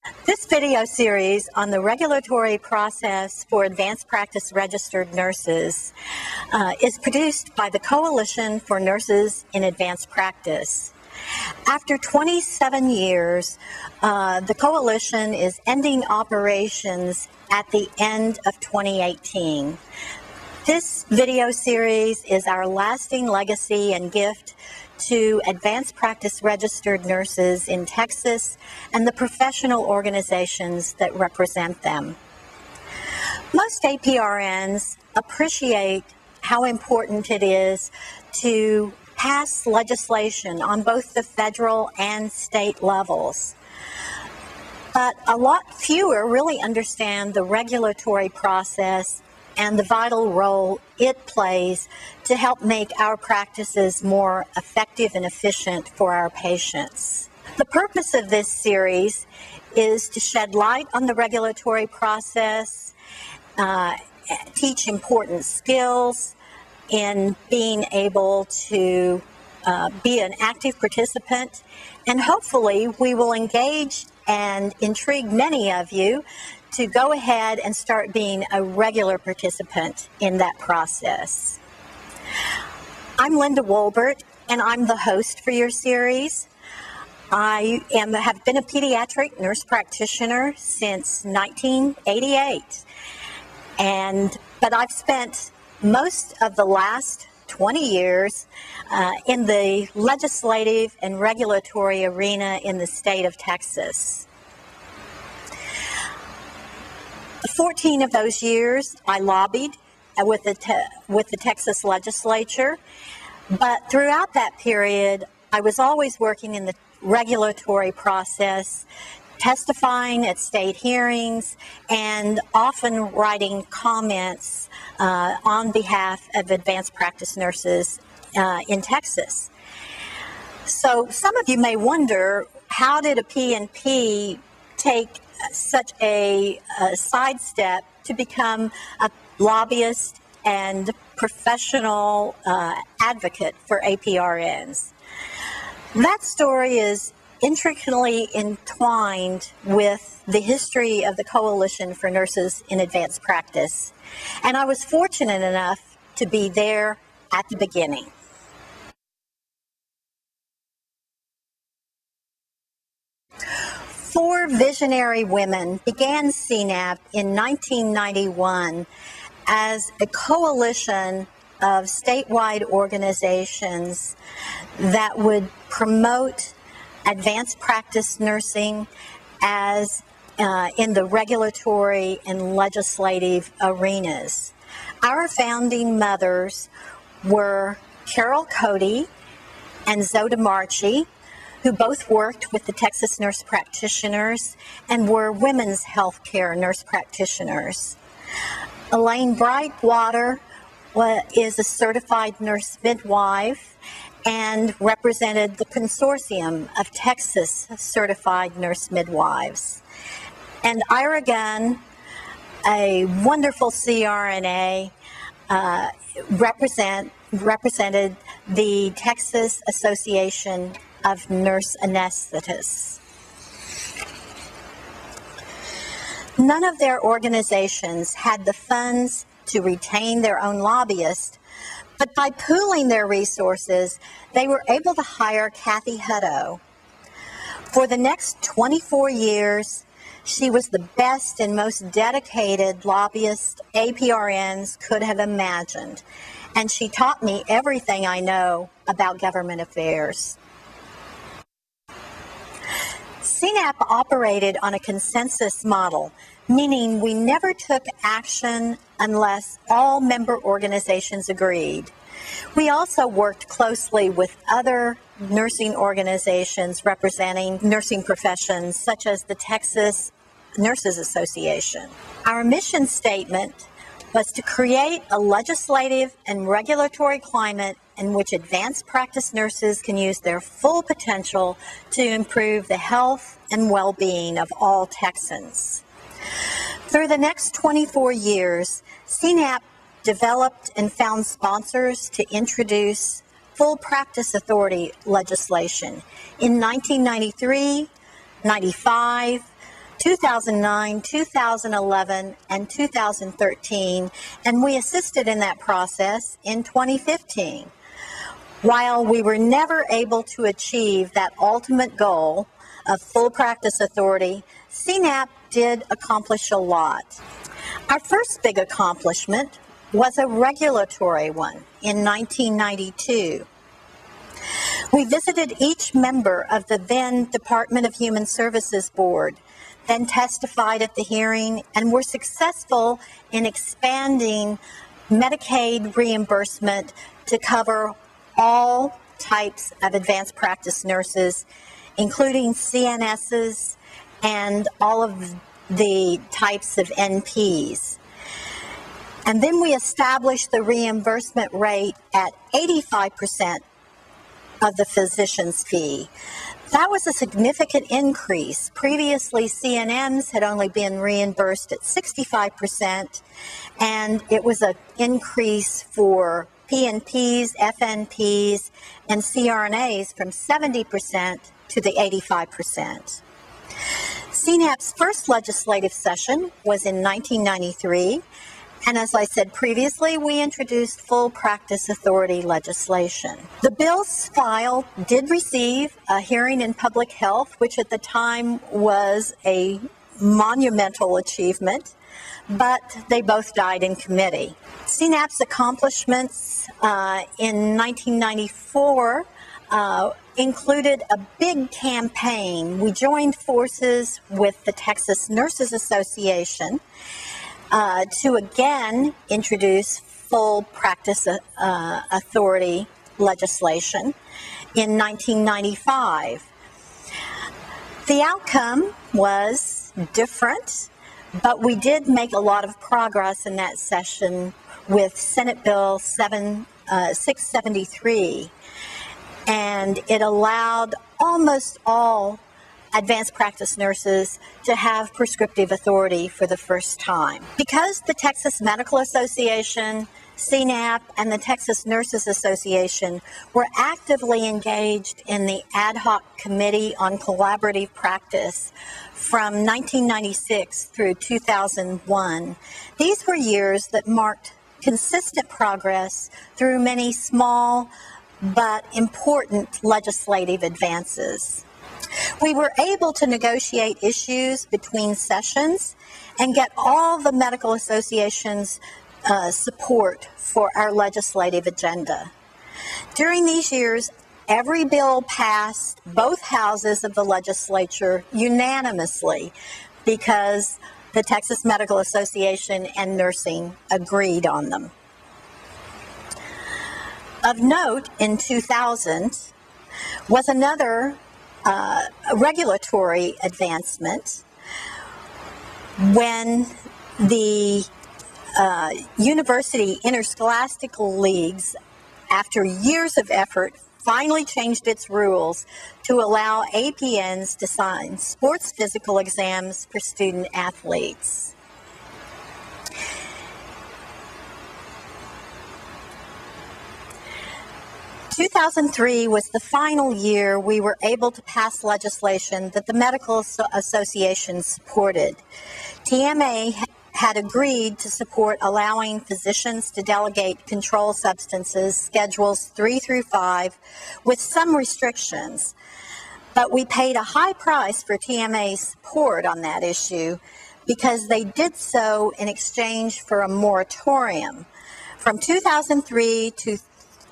This video series on the regulatory process for advanced practice registered nurses is produced by the Coalition for Nurses in Advanced Practice. After 27 years, the coalition is ending operations at the end of 2018. This video series is our lasting legacy and gift to advanced practice registered nurses in Texas and the professional organizations that represent them. Most APRNs appreciate how important it is to pass legislation on both the federal and state levels. But a lot fewer really understand the regulatory process and the vital role it plays to help make our practices more effective and efficient for our patients. The purpose of this series is to shed light on the regulatory process, teach important skills in being able to be an active participant, and hopefully we will engage and intrigue many of you to go ahead and start being a regular participant in that process. I'm Linda Wolbert, and I'm the host for your series. I have been a pediatric nurse practitioner since 1988, but I've spent most of the last 20 years in the legislative and regulatory arena in the state of Texas. 14 of those years I lobbied with the Texas legislature, but throughout that period I was always working in the regulatory process, testifying at state hearings, and often writing comments on behalf of advanced practice nurses in Texas. So some of you may wonder, how did a PNP take such a sidestep to become a lobbyist and professional advocate for APRNs? That story is intricately entwined with the history of the Coalition for Nurses in Advanced Practice, and I was fortunate enough to be there at the beginning. Four visionary women began CNAP in 1991 as a coalition of statewide organizations that would promote advanced practice nursing as in the regulatory and legislative arenas. Our founding mothers were Carol Cody and Zoda Marchi, who both worked with the Texas Nurse Practitioners and were women's health care nurse practitioners. Elaine Brightwater is a certified nurse midwife and represented the consortium of Texas certified nurse midwives. And Ira Gunn, a wonderful CRNA, represented the Texas Association of Nurse Anesthetists. None of their organizations had the funds to retain their own lobbyists, but by pooling their resources, they were able to hire Kathy Hutto. For the next 24 years, she was the best and most dedicated lobbyist APRNs could have imagined, and she taught me everything I know about government affairs. CNAP operated on a consensus model, meaning we never took action unless all member organizations agreed. We also worked closely with other nursing organizations representing nursing professions, such as the Texas Nurses Association. Our mission statement was to create a legislative and regulatory climate in which advanced practice nurses can use their full potential to improve the health and well-being of all Texans. Through the next 24 years, CNAP developed and found sponsors to introduce full practice authority legislation in 1993, 95, 2009, 2011, and 2013, and we assisted in that process in 2015. While we were never able to achieve that ultimate goal of full practice authority, CNAP did accomplish a lot. Our first big accomplishment was a regulatory one in 1992. We visited each member of the then Department of Human Services Board, then testified at the hearing, and were successful in expanding Medicaid reimbursement to cover all types of advanced practice nurses, including CNSs and all of the types of NPs. And then we established the reimbursement rate at 85% of the physician's fee. That was a significant increase. Previously, CNMs had only been reimbursed at 65%, and it was an increase for PNPs, FNPs, and CRNAs from 70% to the 85%. CNAP's first legislative session was in 1993, and as I said previously, we introduced full practice authority legislation. The bills filed did receive a hearing in public health, which at the time was a monumental achievement, but they both died in committee. CNAP's accomplishments in 1994 included a big campaign. We joined forces with the Texas Nurses Association to again introduce full practice authority legislation in 1995. The outcome was different, but we did make a lot of progress in that session with Senate Bill 673, and it allowed almost all advanced practice nurses to have prescriptive authority for the first time. Because the Texas Medical Association, CNAP, and the Texas Nurses Association were actively engaged in the Ad Hoc Committee on Collaborative Practice from 1996 through 2001, these were years that marked consistent progress through many small but important legislative advances. We were able to negotiate issues between sessions and get all the medical associations' support for our legislative agenda. During these years, every bill passed both houses of the legislature unanimously because the Texas Medical Association and nursing agreed on them. Of note, in 2000 was another regulatory advancement when the University Interscholastic Leagues, after years of effort, finally changed its rules to allow APNs to sign sports physical exams for student athletes. 2003 was the final year we were able to pass legislation that the Medical Association supported. TMA had agreed to support allowing physicians to delegate controlled substances, schedules 3 through 5, with some restrictions. But we paid a high price for TMA's support on that issue because they did so in exchange for a moratorium. From 2003 to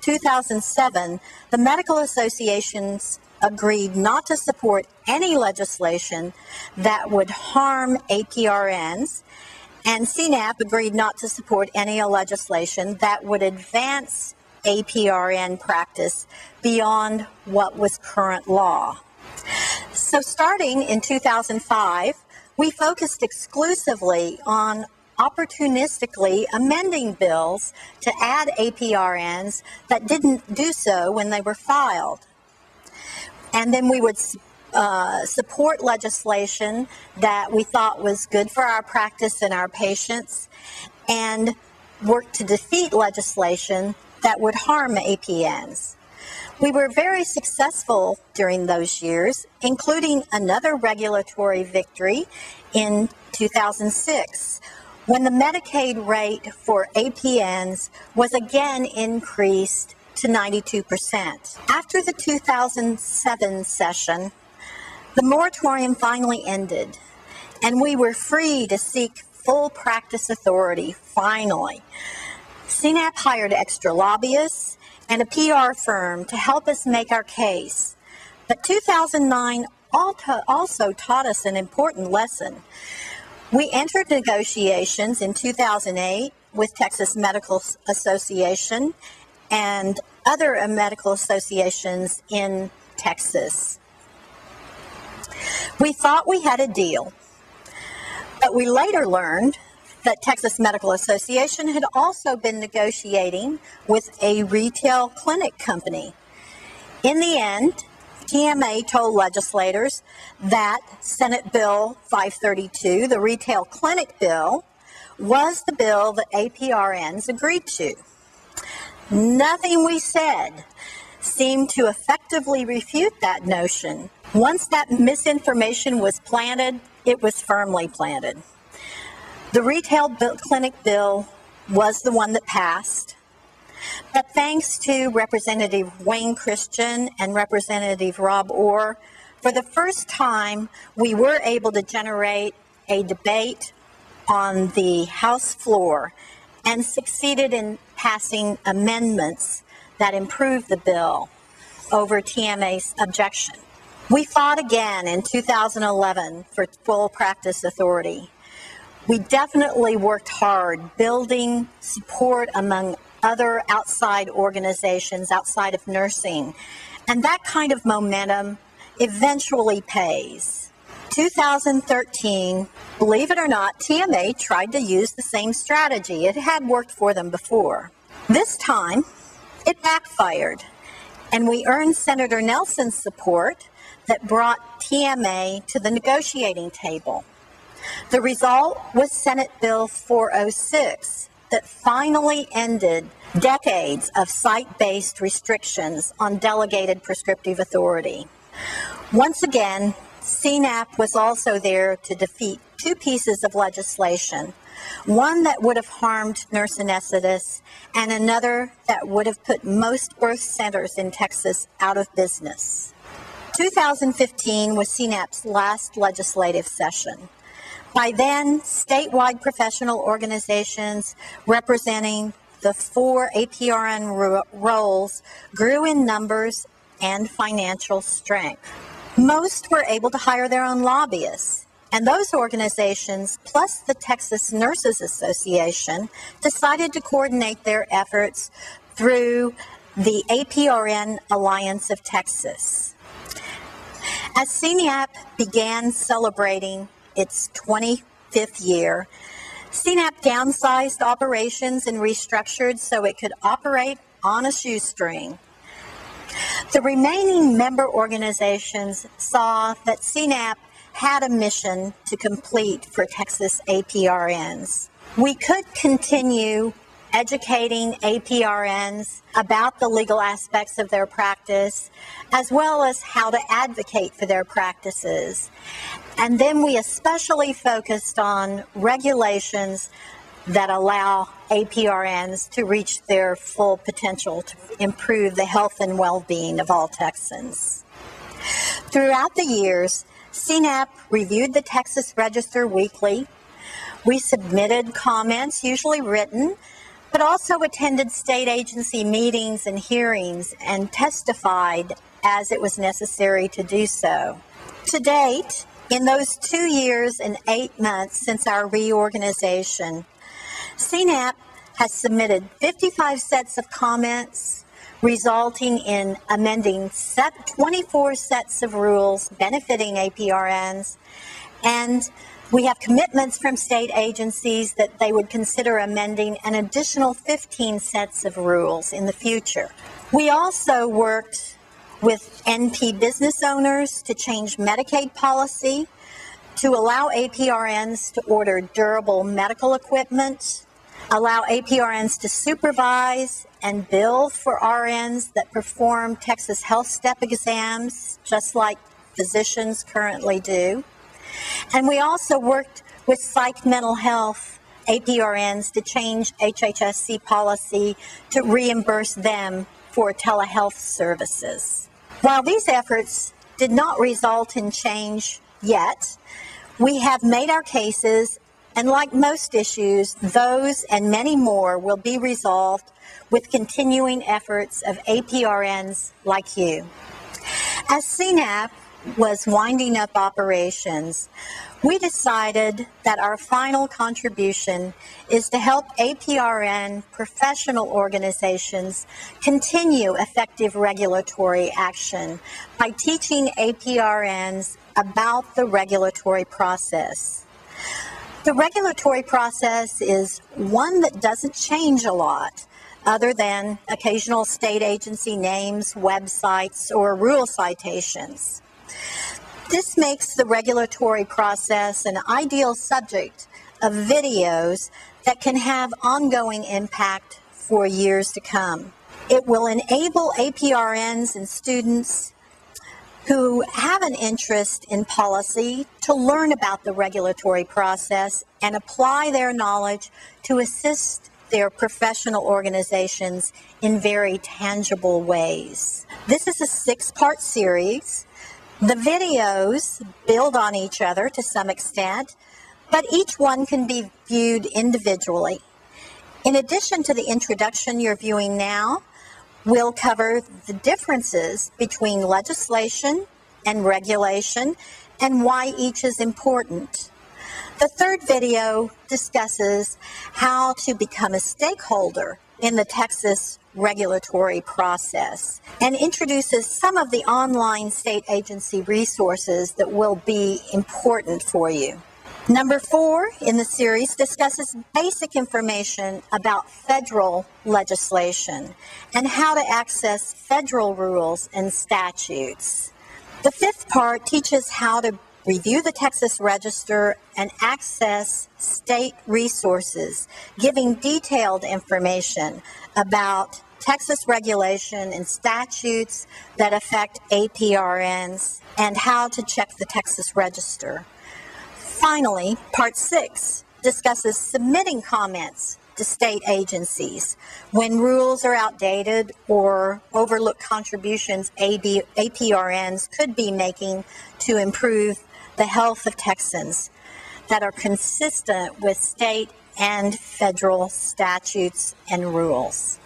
2007, the medical associations agreed not to support any legislation that would harm APRNs, and CNAP agreed not to support any legislation that would advance APRN practice beyond what was current law. So starting in 2005, we focused exclusively on opportunistically amending bills to add APRNs that didn't do so when they were filed. And then we would support legislation that we thought was good for our practice and our patients, and work to defeat legislation that would harm APNs. We were very successful during those years, including another regulatory victory in 2006, when the Medicaid rate for APNs was again increased to 92%. After the 2007 session, the moratorium finally ended, and we were free to seek full practice authority, finally. CNAP hired extra lobbyists and a PR firm to help us make our case. But 2009 also taught us an important lesson. We entered negotiations in 2008 with Texas Medical Association and other medical associations in Texas. We thought we had a deal, but we later learned that Texas Medical Association had also been negotiating with a retail clinic company. In the end, TMA told legislators that Senate Bill 532, the retail clinic bill, was the bill that APRNs agreed to. Nothing we said seemed to effectively refute that notion. Once that misinformation was planted, it was firmly planted. The retail clinic bill was the one that passed, but thanks to Representative Wayne Christian and Representative Rob Orr, for the first time we were able to generate a debate on the House floor and succeeded in passing amendments that improved the bill over TMA's objection. We fought again in 2011 for full practice authority. We definitely worked hard building support among other outside organizations outside of nursing, and that kind of momentum eventually pays. 2013, believe it or not, TMA tried to use the same strategy. It had worked for them before. This time, it backfired, and we earned Senator Nelson's support that brought TMA to the negotiating table. The result was Senate Bill 406 that finally ended decades of site-based restrictions on delegated prescriptive authority. Once again, CNAP was also there to defeat two pieces of legislation, one that would have harmed nurse anesthetists and another that would have put most birth centers in Texas out of business. 2015 was CNAP's last legislative session. By then, statewide professional organizations representing the 4 APRN roles grew in numbers and financial strength. Most were able to hire their own lobbyists, and those organizations, plus the Texas Nurses Association, decided to coordinate their efforts through the APRN Alliance of Texas. As CNAP began celebrating its 25th year, CNAP downsized operations and restructured so it could operate on a shoestring. The remaining member organizations saw that CNAP had a mission to complete for Texas APRNs. We could continue educating APRNs about the legal aspects of their practice, as well as how to advocate for their practices. And then we especially focused on regulations that allow APRNs to reach their full potential to improve the health and well-being of all Texans. Throughout the years, CNAP reviewed the Texas Register weekly. We submitted comments, usually written, but also attended state agency meetings and hearings and testified as it was necessary to do so. To date, in those 2 years and 8 months since our reorganization, CNAP has submitted 55 sets of comments, resulting in amending 24 sets of rules benefiting APRNs, and we have commitments from state agencies that they would consider amending an additional 15 sets of rules in the future. We also worked with NP business owners to change Medicaid policy to allow APRNs to order durable medical equipment, allow APRNs to supervise and bill for RNs that perform Texas Health Step exams, just like physicians currently do. And we also worked with Psych Mental Health APRNs to change HHSC policy to reimburse them for telehealth services. While these efforts did not result in change yet, we have made our cases, and like most issues, those and many more will be resolved with continuing efforts of APRNs like you. As CNAP was winding up operations, we decided that our final contribution is to help APRN professional organizations continue effective regulatory action by teaching APRNs about the regulatory process. The regulatory process is one that doesn't change a lot, other than occasional state agency names, websites, or rule citations. This makes the regulatory process an ideal subject of videos that can have ongoing impact for years to come. It will enable APRNs and students who have an interest in policy to learn about the regulatory process and apply their knowledge to assist their professional organizations in very tangible ways. This is a 6-part series. The videos build on each other to some extent, but each one can be viewed individually. In addition to the introduction you're viewing now, we'll cover the differences between legislation and regulation and why each is important. The third video discusses how to become a stakeholder in the Texas regulatory process and introduces some of the online state agency resources that will be important for you. Number 4 in the series discusses basic information about federal legislation and how to access federal rules and statutes. The 5th part teaches how to review the Texas Register and access state resources, giving detailed information about Texas regulation and statutes that affect APRNs and how to check the Texas Register. Finally, Part 6 discusses submitting comments to state agencies when rules are outdated or overlook contributions APRNs could be making to improve the health of Texans that are consistent with state and federal statutes and rules.